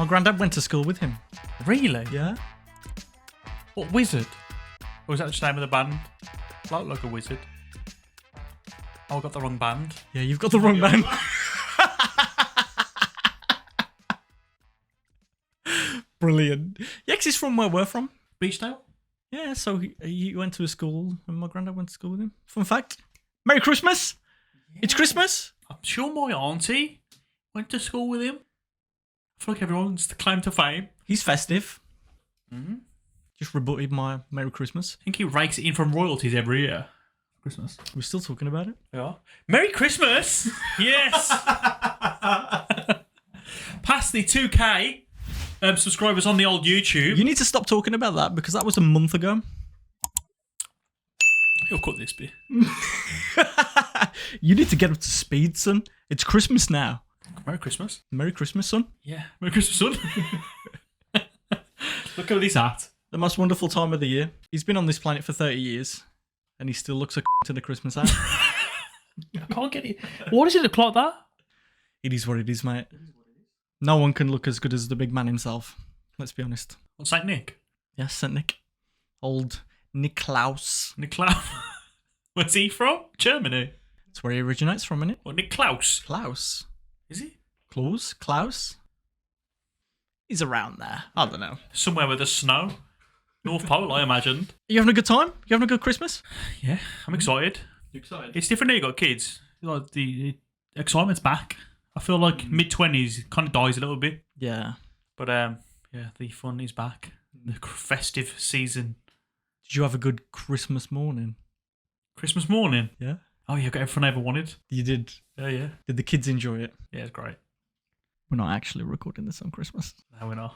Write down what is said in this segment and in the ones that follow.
granddad went to school with him. Really? Yeah. What wizard? Or was that just the name of the band? Like a wizard. Oh, I got the wrong band. Yeah, you've got the wrong man. Brilliant. Yeah, 'cause he's from where we're from. Beachdale? Yeah, so he went to a school and my granddad went to school with him. Fun fact. Merry Christmas. Yeah. It's Christmas. I'm sure my auntie went to school with him. I feel like everyone's the claim to fame. He's festive. Mm-hmm. Just rebutted my Merry Christmas. I think he rakes it in from royalties every year. Christmas. We're still talking about it. Yeah. Merry Christmas! Yes! Past the 2K subscribers on the old YouTube. You need to stop talking about that because that was a month ago. You'll cut this bit. You need to get up to speed, son. It's Christmas now. Merry Christmas. Merry Christmas, son. Yeah. Merry Christmas, son. Look at this hat. The most wonderful time of the year. He's been on this planet for 30 years and he still looks a to the Christmas hat. I can't get it. Why does it look like that? It is what it is, mate. No one can look as good as the big man himself. Let's be honest. What's Saint Nick? Yes, Saint Nick. Old Niklaus. Niklaus. Where's he from? Germany. That's where he originates from, isn't it? What, Niklaus? Klaus. Is he? Klaus? He's around there. I don't know. Somewhere with the snow. North Pole, I imagined. Are you having a good time? You having a good Christmas? Yeah, I'm excited. You excited? It's different now you got kids. Like the excitement's back. I feel like mid-20s kind of dies a little bit. Yeah. But yeah, the fun is back. The festive season. Did you have a good Christmas morning? Christmas morning? Yeah. Oh yeah, got everything I ever wanted. You did? Yeah. Did the kids enjoy it? Yeah, it's great. We're not actually recording this on Christmas. No, we're not.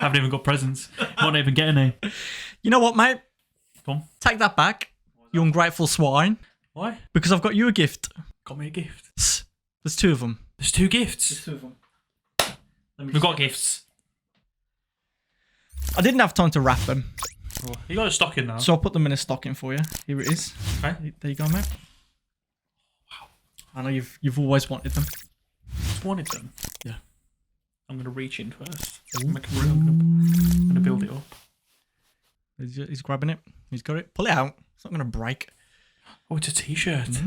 Haven't even got presents. Might not even get any. You know what, mate? Come on. Take that back, you ungrateful swine. Why? Because I've got you a gift. Got me a gift. There's two of them. There's two gifts. There's two of them. We've got gifts. I didn't have time to wrap them. Oh, you got a stocking now. So I'll put them in a stocking for you. Here it is. Okay. There you go, mate. Wow. I know you've always wanted them. Just wanted them. Yeah. I'm going to reach in first. Make a room. I'm going to build it up. He's grabbing it. He's got it. Pull it out. It's not going to break. Oh, it's a t-shirt.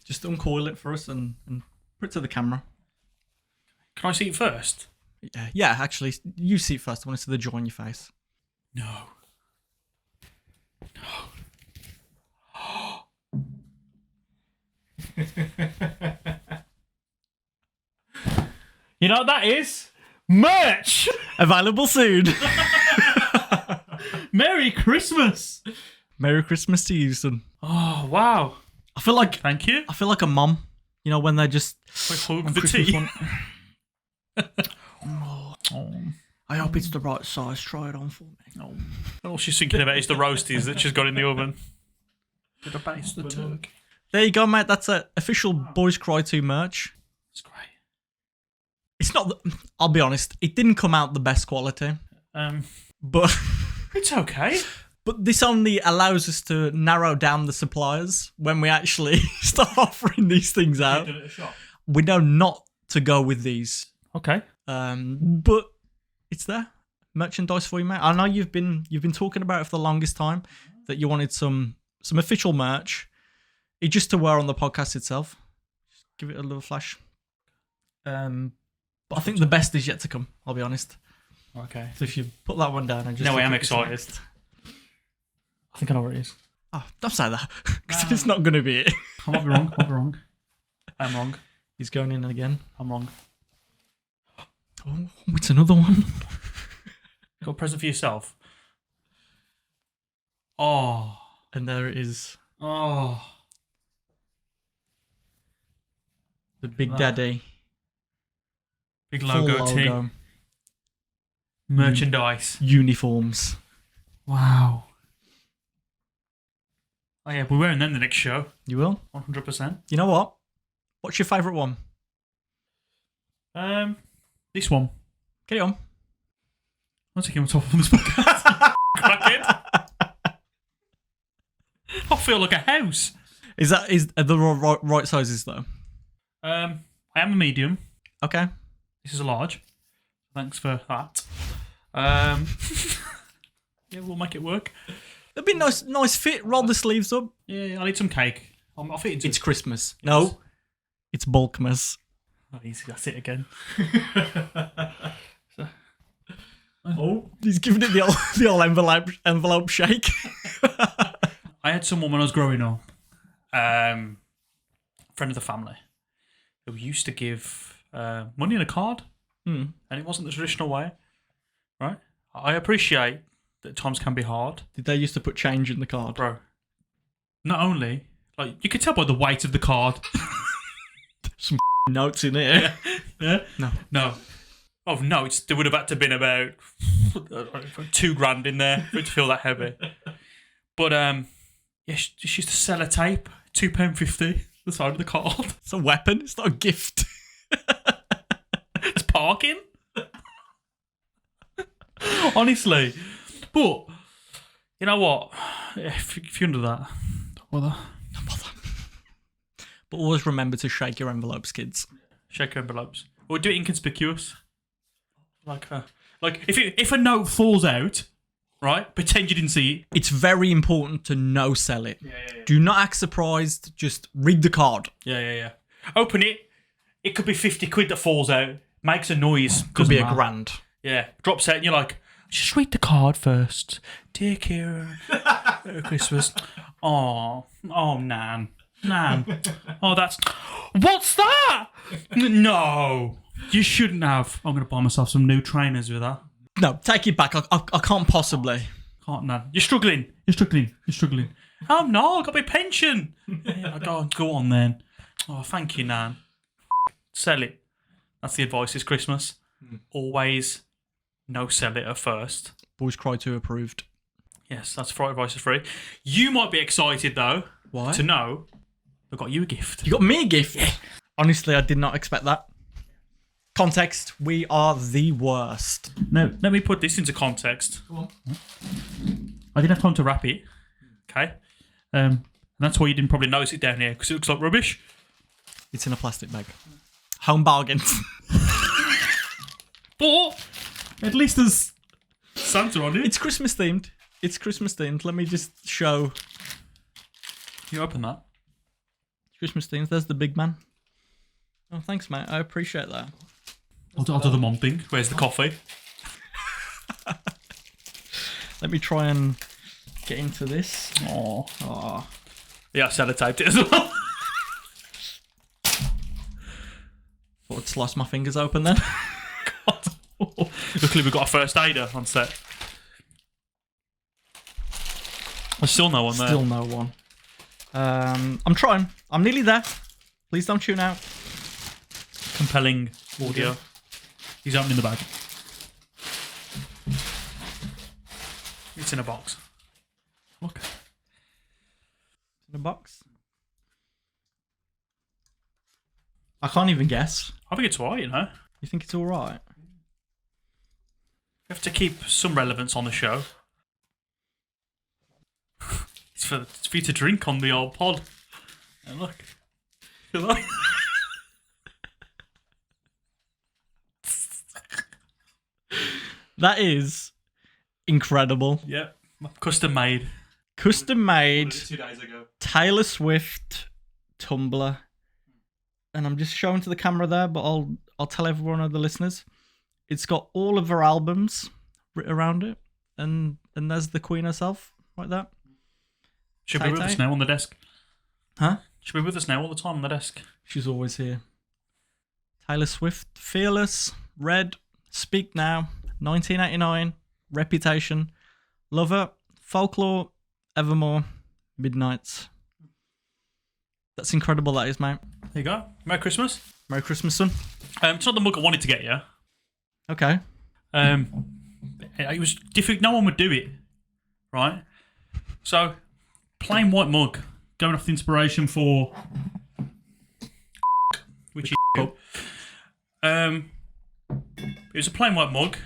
Just uncoil it for us and put it to the camera. Can I see it first? Yeah, actually, you see it first. I want to see the joy on your face. No. You know what that is? Merch! Available soon. Merry Christmas! Merry Christmas to you, son. Oh, wow. I feel like Thank you. I feel like a mum. You know, when they just Hug the tea. I hope it's the right size. Try it on for me. Oh. All she's thinking about is the roasties that she's got in the oven. Did I base the turkey? There you go, mate. That's a official Boys Cry 2 merch. It's great. It's not. I'll be honest. It didn't come out the best quality. But it's okay. But this only allows us to narrow down the suppliers when we actually start offering these things out. We know not to go with these. Okay. But it's there. Merchandise for you, mate. I know you've been talking about it for the longest time that you wanted some official merch. It's just to wear on the podcast itself. Just give it a little flash. But I think the best is yet to come, I'll be honest. Okay. So if you put that one down and just... No, I am excited. I think I know where it is. Oh, don't say that. Because it's not going to be it. I might be wrong. I'm wrong. He's going in again. I'm wrong. Oh, it's another one. Got a present for yourself. Oh. And there it is. Oh. The Big Daddy. Big logo tee. Merchandise. Uniforms. Wow. Oh yeah, we're wearing them the next show. You will? 100%. You know what? What's your favourite one? This one. Get it on. I'm taking my top on this podcast. Crackhead. I feel like a house. Are the right sizes though? I am a medium. Okay. This is a large. Thanks for that. Yeah, we'll make it work. It'd be nice fit. Roll the sleeves up. Yeah, I need some cake. I'll fit into It's Christmas. No, it's Bulkmas. Oh, easy, that's it again. Oh, he's giving it the old envelope shake. I had someone when I was growing up, friend of the family, who used to give money in a card, and it wasn't the traditional way, right? I appreciate that times can be hard. Did they used to put change in the card? Bro, not only, like, you could tell by the weight of the card. Some notes in here. Yeah? No. Of notes, there would have had to have been about $2,000 in there for it to feel that heavy. But yeah, she used to sell a tape, £2.50, the side of the card. It's a weapon. It's not a gift. It's parking. Honestly. But, you know what? If you're under that, don't bother. But always remember to shake your envelopes, kids. Shake your envelopes. Or do it inconspicuous. Like if a note falls out, right? Pretend you didn't see it. It's very important to no sell it. Yeah. Do not act surprised. Just read the card. Yeah. Open it. It could be 50 quid that falls out. Makes a noise. Could be Doesn't matter. £1,000. Yeah. Drops out and you're like, just read the card first. Dear Kira, Merry Christmas. Oh, Nan. Oh, that's... What's that? No. You shouldn't have. I'm going to buy myself some new trainers with that. No, take it back. I can't possibly. Can't, Nan. You're struggling. Oh, no, I've got my pension. Yeah, go on then. Oh, thank you, Nan. Sell it. That's the advice this Christmas. Always no sell it at first. Boys Cry 2 approved. Yes, that's Fright Advice is free. You might be excited, though, Why? to know I got you a gift. You got me a gift? Yeah. Honestly, I did not expect that. Context, we are the worst. No, let me put this into context. Go on. I didn't have time to wrap it. Okay. And that's why you didn't probably notice it down here, because it looks like rubbish. It's in a plastic bag. Home bargain. But at least there's Santa on it. It's Christmas themed. Let me just show. You open that. Christmas themed. There's the big man. Oh, thanks, mate. I appreciate that. I'll do the mom thing. Where's the coffee? Let me try and get into this. Oh. Oh. Yeah, I sellotaped it as well. Thought I'd slice my fingers open then. God. Luckily, we've got a first aider on set. There's still no one there. Still no one. I'm trying. I'm nearly there. Please don't tune out. Compelling audio. He's opening the bag. It's in a box. Look. In a box. I can't even guess. I think it's alright, you know. You think it's all right? We have to keep some relevance on the show. It's for you to drink on the old pod. And look. You like? That is incredible. Yep. Custom made. Custom made 2 days ago. Taylor Swift tumbler. And I'm just showing to the camera there, but I'll tell everyone of the listeners. It's got all of her albums written around it. And there's the Queen herself, like that. She'll be with us now on the desk. Huh? She'll be with us now all the time on the desk. She's always here. Taylor Swift, Fearless, Red, Speak Now, 1989, Reputation, Lover, Folklore, Evermore, Midnights. That's incredible, that is, mate. There you go. Merry Christmas. Merry Christmas, son. It's not the mug I wanted to get you. Okay. It was difficult. No one would do it, right? So, plain white mug, going off the inspiration for which is it was a plain white mug.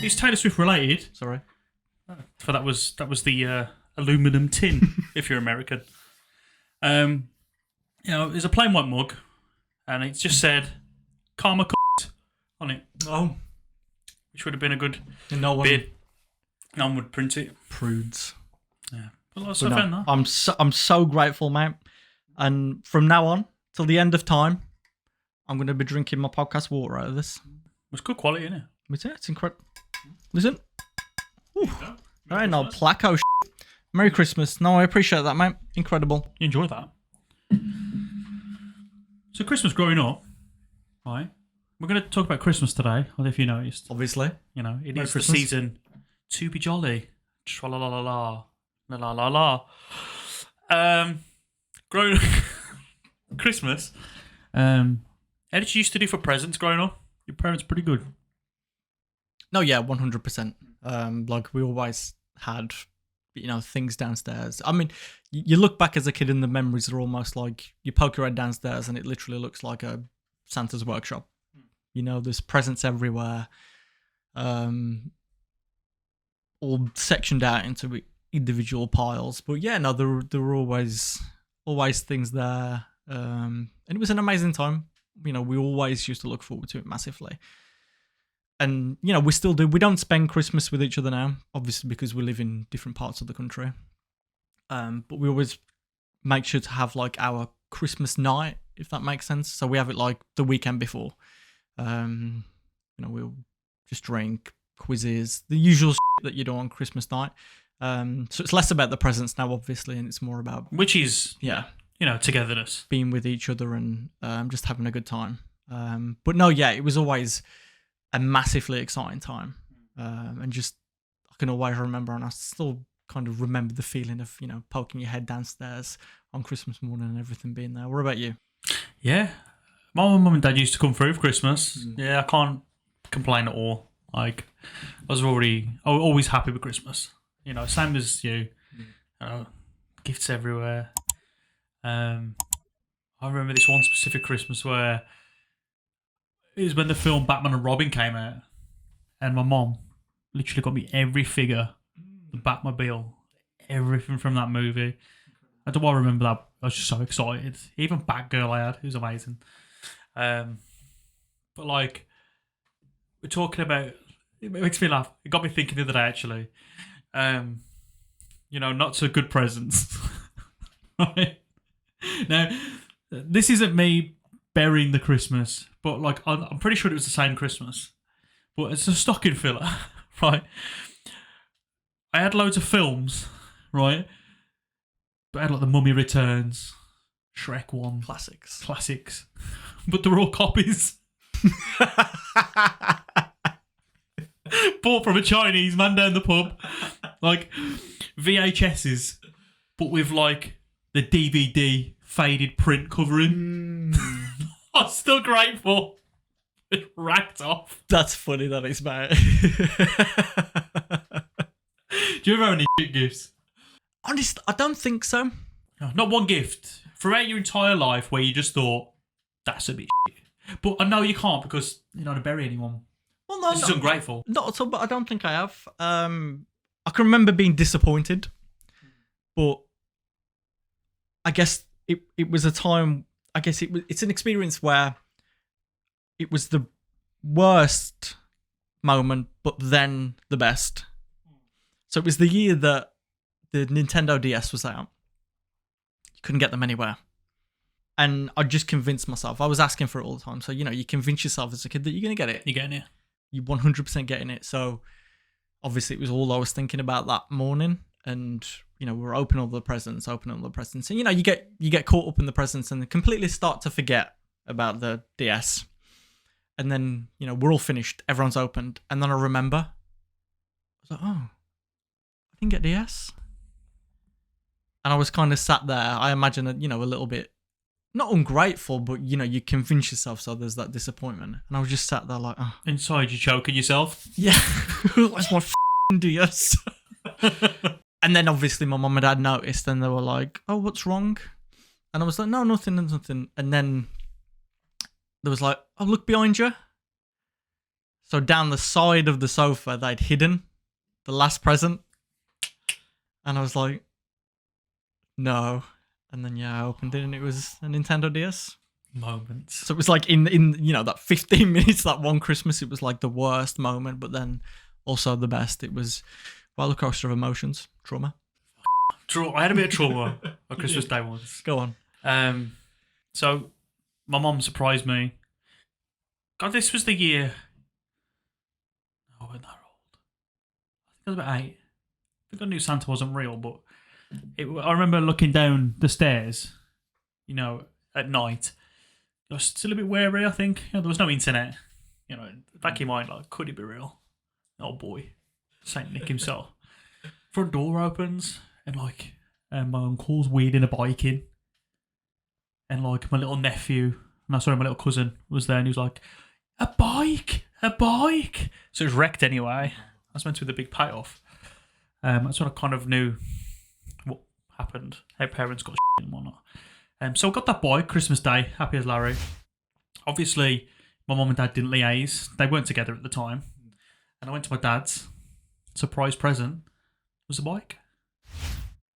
It's Taylor Swift related. Sorry. For that was the aluminum tin, if you're American. It's a plain white mug, and it just said "Karma" on it. Oh. which would have been a good No one bid. No one would print it. prudes. Yeah. But But no, I'm so grateful, mate. And from now on till the end of time, I'm going to be drinking my podcast water out of this. It's good quality, isn't it? It's incredible. Listen. Ooh. All right, no Placo. Merry Christmas. No, I appreciate that, mate. Incredible. You enjoy that. So Christmas growing up, right? We're going to talk about Christmas today. I don't know if you noticed. Obviously. You know, it Merry is Christmas. the season to be jolly. Tra la la la la. La la la la. Growing Christmas. How did you used to do for presents growing up? Your parents pretty good. No, yeah, 100%. Like we always had, things downstairs. I mean, you look back as a kid and the memories are almost like you poke your head downstairs and it literally looks like a Santa's workshop. There's presents everywhere, all sectioned out into individual piles. But yeah, no, there were always things there, and it was an amazing time. We always used to look forward to it massively. And, we still do. We don't spend Christmas with each other now, obviously, because we live in different parts of the country. But we always make sure to have, like, our Christmas night, if that makes sense. So we have it, like, the weekend before. We'll just drink, quizzes, the usual that you do on Christmas night. So it's less about the presents now, obviously, and it's more about... Which is, yeah, togetherness. Being with each other and just having a good time. But no, yeah, it was always... a massively exciting time, and just I can always remember, and I still kind of remember the feeling of poking your head downstairs on Christmas morning and everything being there. What about you? Yeah, my mum and dad used to come through for Christmas. Yeah, I can't complain at all. Like I was always happy with Christmas. Same as you. Gifts everywhere. I remember this one specific Christmas where. It was when the film Batman and Robin came out, and my mom literally got me every figure, the Batmobile, everything from that movie. I don't want to remember that. I was just so excited. Even Batgirl I had, it was amazing. But like, we're talking about, it makes me laugh. It got me thinking the other day actually. Not so good presents. Right? Now, this isn't me burying the Christmas, but like I'm pretty sure it was the same Christmas, but it's a stocking filler, right? I had loads of films, right? But I had like The Mummy Returns, Shrek 1, classics, but they're all copies. Bought from a Chinese man down the pub, like VHSs, but with like the DVD faded print covering. I'm still grateful. It racked off. That's funny, that is, mate. Do you ever have any shit gifts? Honest, I don't think so. No, not one gift throughout your entire life where you just thought, that's a bit shit. But I know you can't because you don't want to bury anyone. Well, no, this is ungrateful. Not at all, but I don't think I have. I can remember being disappointed, but I guess it was a time... I guess it's an experience where it was the worst moment, but then the best. So it was the year that the Nintendo DS was out. You couldn't get them anywhere. And I just convinced myself. I was asking for it all the time. So, you convince yourself as a kid that you're going to get it. You're getting it. You're 100% getting it. So obviously it was all I was thinking about that morning. And... we were opening all the presents, and you get caught up in the presents and completely start to forget about the DS. And then we're all finished, everyone's opened, and then I remember, I was like, oh, I didn't get DS. And I was kind of sat there. I imagine a little bit not ungrateful, but you convince yourself, so there's that disappointment. And I was just sat there like, oh. Inside you choking yourself. Yeah, where's my DS? And then obviously my mum and dad noticed and they were like, oh, what's wrong? And I was like, no, nothing. And then there was like, oh, look behind you. So down the side of the sofa, they'd hidden the last present. And I was like, no. And then, I opened it and it was a Nintendo DS. Moments. So it was like in that 15 minutes, that one Christmas, it was like the worst moment, but then also the best. It was roller coaster of emotions, trauma. I had a bit of trauma on Christmas Day once. Go on. So my mum surprised me. God, this was the year. I wasn't that old. I think I was about 8. I think I knew Santa wasn't real, but I remember looking down the stairs, at night. I was still a bit wary, I think. There was no internet. Back in mind, like, could it be real? Oh boy, Saint Nick himself. Front door opens, and my uncle's wheeling a bike in, and like my little nephew, my little cousin was there, and he was like, a bike. So it was wrecked anyway. That's meant to be the big payoff. That's when I kind of knew what happened, how parents got shit and whatnot. So I got that bike Christmas Day, happy as Larry. Obviously, my mum and dad didn't liaise. They weren't together at the time. And I went to my dad's. Surprise present was a bike.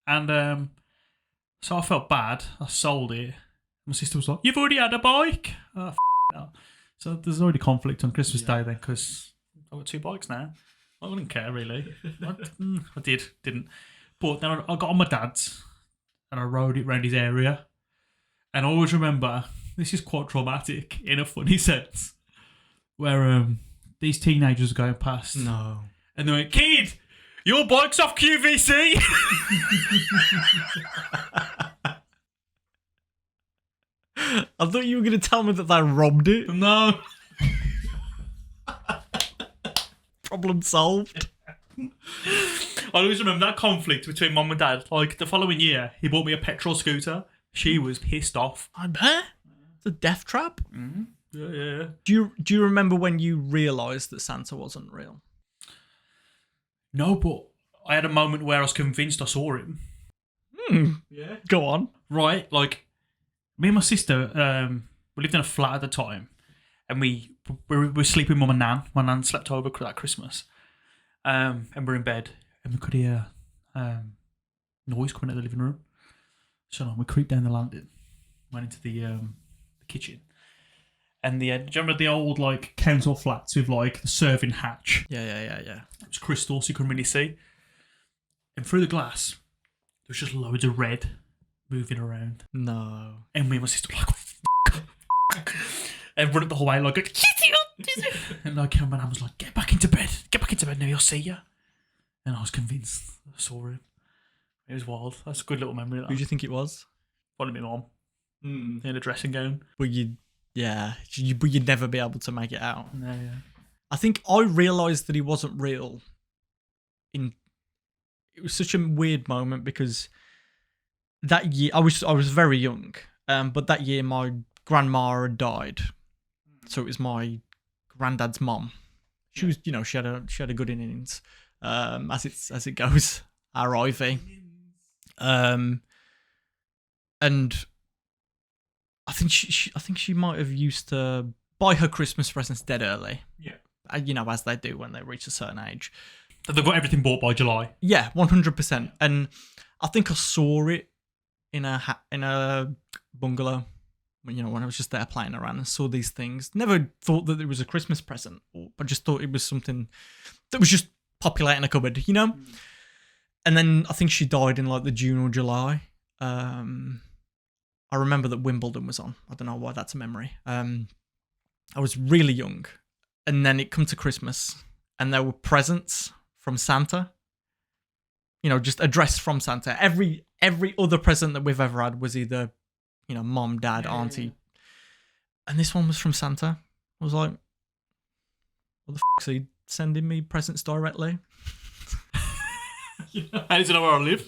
And so I felt bad. I sold it. My sister was like, you've already had a bike? Oh, no. So there's already conflict on Christmas Day then, because I've got 2 bikes now. I wouldn't care, really. I didn't. But then I got on my dad's and I rode it around his area. And I always remember, this is quite traumatic in a funny sense, where these teenagers are going past. No. And they went, kid, your bike's off QVC. I thought you were going to tell me that they robbed it. No. Problem solved. I always remember that conflict between mum and dad. Like, the following year, he bought me a petrol scooter. She was pissed off. I bet. It's a death trap. Mm-hmm. Yeah. Do you remember when you realised that Santa wasn't real? No, but I had a moment where I was convinced I saw him. Yeah. Go on. Right, like, me and my sister, we lived in a flat at the time, and we were sleeping with my nan. My nan slept over that Christmas. And we're in bed, and we could hear noise coming out of the living room. So we creeped down the landing, went into the kitchen. And do you remember the old like council flats with like the serving hatch? Yeah. It was crystal, so you couldn't really see. And through the glass, there was just loads of red moving around. No. And me and my sister were like, and run up the whole way like, and like my nan was like, get back into bed now, he'll see you. And I was convinced I saw him. It was wild. That's a good little memory. Who do you think it was? Probably my mum. In a dressing gown. But you'd never be able to make it out. No, yeah. I think I realised that he wasn't real. It was such a weird moment because that year I was very young, but that year my grandma had died, so it was my granddad's mum. She was, she had a good innings, as it goes. R.I.V. And I think she might have used to buy her Christmas presents dead early. Yeah. As they do when they reach a certain age. They've got everything bought by July. Yeah, 100%. And I think I saw it in a bungalow. When I was just there playing around and saw these things. Never thought that it was a Christmas present, but just thought it was something that was just populating a cupboard, And then I think she died in like the June or July. I remember that Wimbledon was on. I don't know why that's a memory. I was really young. And then it come to Christmas and there were presents from Santa. Just addressed from Santa. Every other present that we've ever had was either, mom, dad, auntie. And this one was from Santa. I was like, what the f*** is he sending me presents directly? How does he know where I live?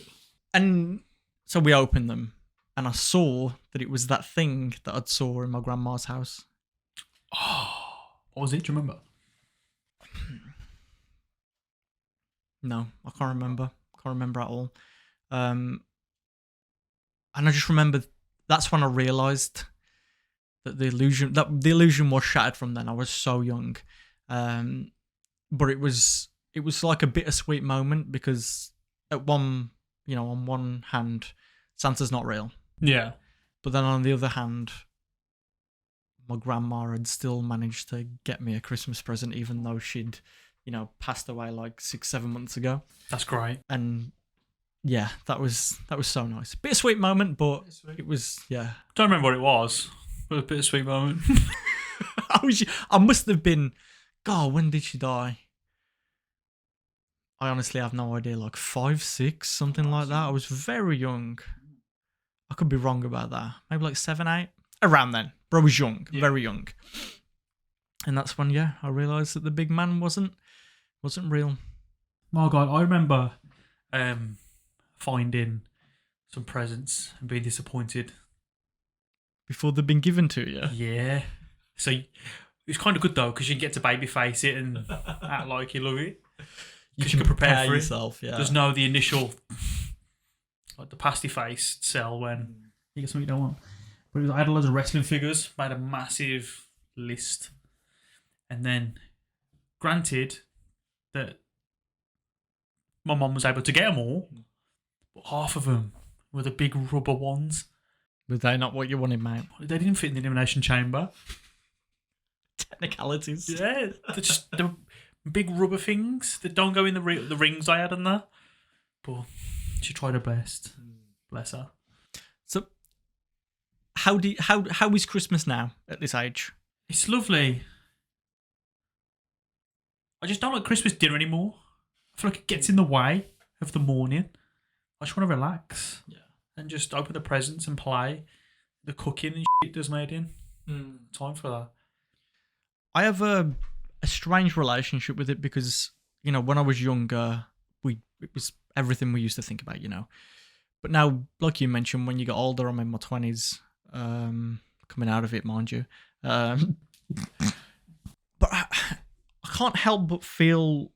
And so we opened them, and I saw that it was that thing that I'd saw in my grandma's house. Oh, what was it? Do you remember? No, I can't remember. Can't remember at all. And I just remember that's when I realised that the illusion was shattered from then. I was so young. But it was like a bittersweet moment because on one hand, Santa's not real. Yeah. But then on the other hand, my grandma had still managed to get me a Christmas present, even though she'd, passed away like 6-7 months ago. That's great. And yeah, that was so nice. Bittersweet moment, but it was, yeah. Don't remember what it was, but a bittersweet moment. I must have been, God, when did she die? I honestly have no idea, like 5, 6, something like that. I was very young. I could be wrong about that. Maybe like 7, 8, around then. But I was young, very young. And that's when, I realised that the big man wasn't real. My God, I remember finding some presents and being disappointed. Before they've been given to you? Yeah. So it was kind of good though, because you get to baby face it and act like you love it. You can prepare for yourself, yeah. There's no the initial, like the pasty face cell when you get something you don't want. But I had loads of wrestling figures, made a massive list. And then, granted that my mum was able to get them all, but half of them were the big rubber ones. Were they not what you wanted, mate? They didn't fit in the elimination chamber. Technicalities. Yeah, they're big rubber things that don't go in the rings I had in there. But she tried her best. Bless her. So, how is Christmas now at this age? It's lovely. I just don't like Christmas dinner anymore. I feel like it gets in the way of the morning. I just want to relax. Yeah. And just open the presents and play. The cooking and shit does made in. Time for that. I have a strange relationship with it because, when I was younger, it was everything we used to think about, But now, like you mentioned, when you get older, I'm in my 20s, coming out of it, mind you. But I can't help but feel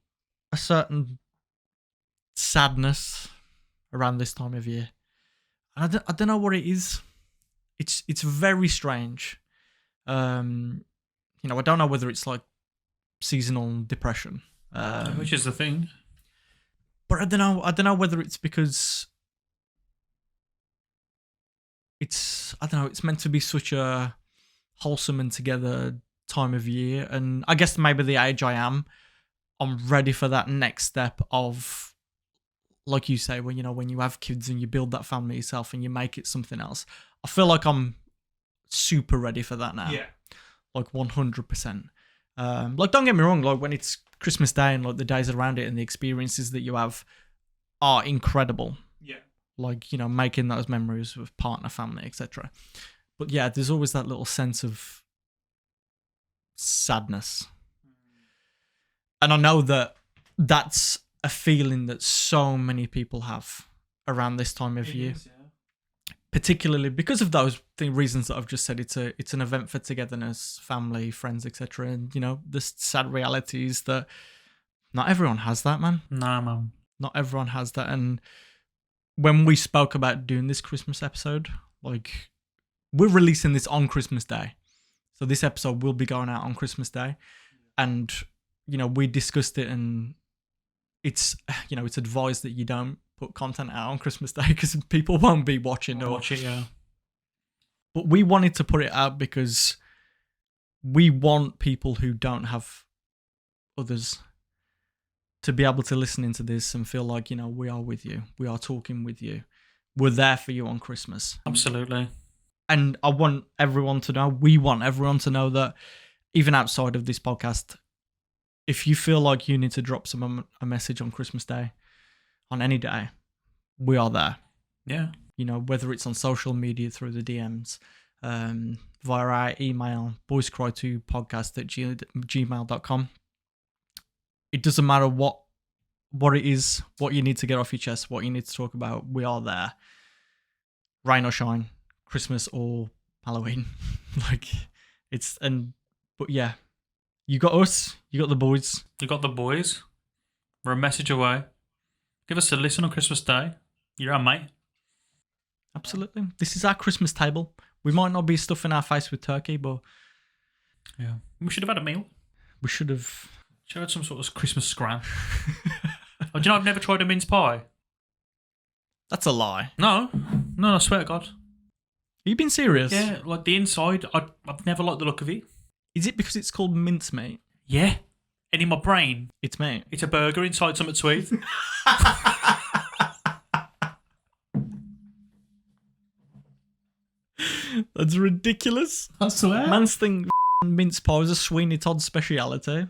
a certain sadness around this time of year. And I don't know what it is. It's very strange. I don't know whether it's like seasonal depression, which is the thing. But I don't know whether it's because it's meant to be such a wholesome and together time of year, and I guess maybe the age I am, I'm ready for that next step of, like you say, when you have kids and you build that family yourself and you make it something else. I feel like I'm super ready for that now. Yeah. Like 100%. Like, don't get me wrong, like when it's Christmas Day and like the days around it and the experiences that you have are incredible. Yeah. Like, making those memories with partner, family, etc. But yeah, there's always that little sense of sadness. And I know that that's a feeling that so many people have around this time of year. Is, yeah. Particularly because of those reasons that I've just said. It's an event for togetherness, family, friends, etc. And the sad reality is that not everyone has that, man. Nah, man. Not everyone has that. And when we spoke about doing this Christmas episode, like, we're releasing this on Christmas Day, so this episode will be going out on Christmas Day, and we discussed it, and it's it's advised that you don't put content out on Christmas Day because people won't be watching. Watch it, yeah. But we wanted to put it out because we want people who don't have others to be able to listen into this and feel like, we are with you. We are talking with you. We're there for you on Christmas. Absolutely. And we want everyone to know that even outside of this podcast, if you feel like you need to drop a message on Christmas Day, on any day, we are there. Yeah. Whether it's on social media through the DMs, via our email, boyscry2podcast@gmail.com. It doesn't matter what it is, what you need to get off your chest, what you need to talk about. We are there. Rain or shine, Christmas or Halloween. But yeah, you got us, you got the boys. You got the boys. We're a message away. Give us a listen on Christmas Day. You're our mate. Absolutely. This is our Christmas table. We might not be stuffing our face with turkey, but yeah, we should have had a meal. We should have had some sort of Christmas scram. Oh, do you know I've never tried a mince pie? That's a lie. No, I swear to God. you been serious? Yeah, like the inside, I've never liked the look of it. Is it because it's called mincemeat? Yeah. And in my brain, It's mate. it's a burger inside something sweet. That's ridiculous. I swear. Man's think mince pie is a Sweeney Todd speciality.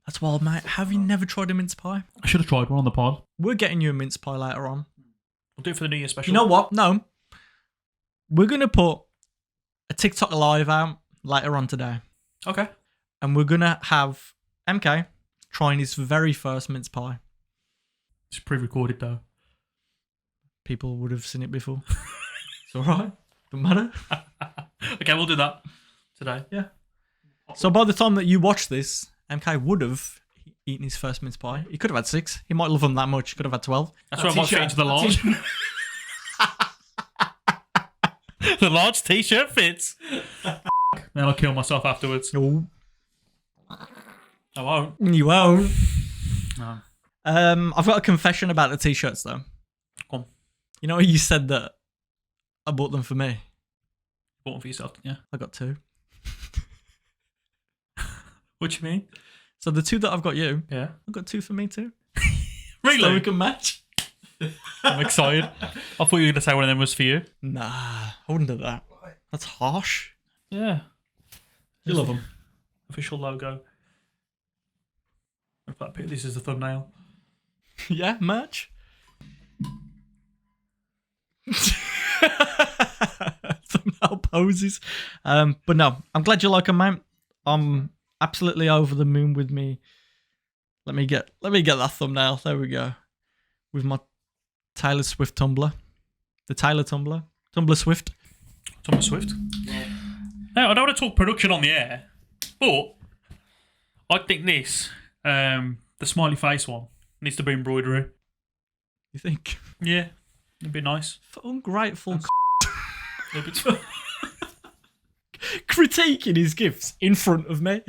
That's wild, mate. Have you never tried a mince pie? I should have tried one on the pod. We're getting you a mince pie later on. We'll do it for the New Year special. You know what? No. We're going to put a TikTok live out later on today. Okay. And we're going to have MK trying his very first mince pie. It's pre-recorded though. People would have seen it before. It's alright. Don't matter. Okay, we'll do that today. Yeah. So by the time that you watch this, MK would have eaten his first mince pie. He could have had 6. He might love them that much. He could have had 12. That's why I might fit into the large. The large t-shirt fits. Then I'll kill myself afterwards. No. I won't. You won't. No. I've got a confession about the t-shirts though. Go on. You know, you said that I bought them for me. Bought one for yourself, yeah. I got 2. What do you mean? So the 2 that I've got you, Yeah. I've got 2 for me too. Really? So we can match. I'm excited. I thought you were going to say one of them was for you. Nah, I wouldn't do that. That's harsh. Yeah. You love them. Official logo. In fact, this is the thumbnail. Yeah, merch. Thumbnail poses. But no, I'm glad you like them, mate. I'm absolutely over the moon with me. Let me get that thumbnail. There we go. With my Taylor Swift tumbler. The Taylor tumbler. Tumbler Swift. Thomas Swift. Now, I don't want to talk production on the air, but I think this, the smiley face one, needs to be embroidery. You think? Yeah, it'd be nice. For ungrateful It'd be critiquing his gifts in front of me.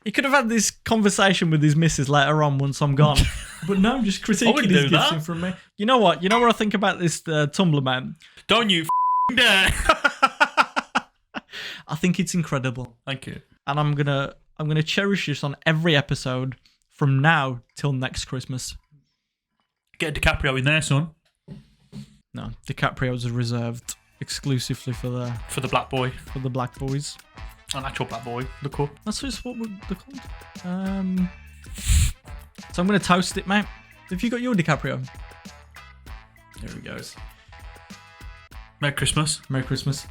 He could have had this conversation with his missus later on once I'm gone. But no, I'm just critiquing wouldn't his do gifts that. in front of me. You know what? You know what I think about this Tumblr, man? Don't you dare. I think it's incredible. Thank you. And I'm gonna cherish this on every episode from now till next Christmas. Get DiCaprio in there, son. No, DiCaprio's reserved exclusively for For the black boy. the black boys. An actual black boy. The cup. That's just what they're called. So I'm gonna toast it, mate. Have you got your DiCaprio? There he goes. Merry Christmas. Merry Christmas.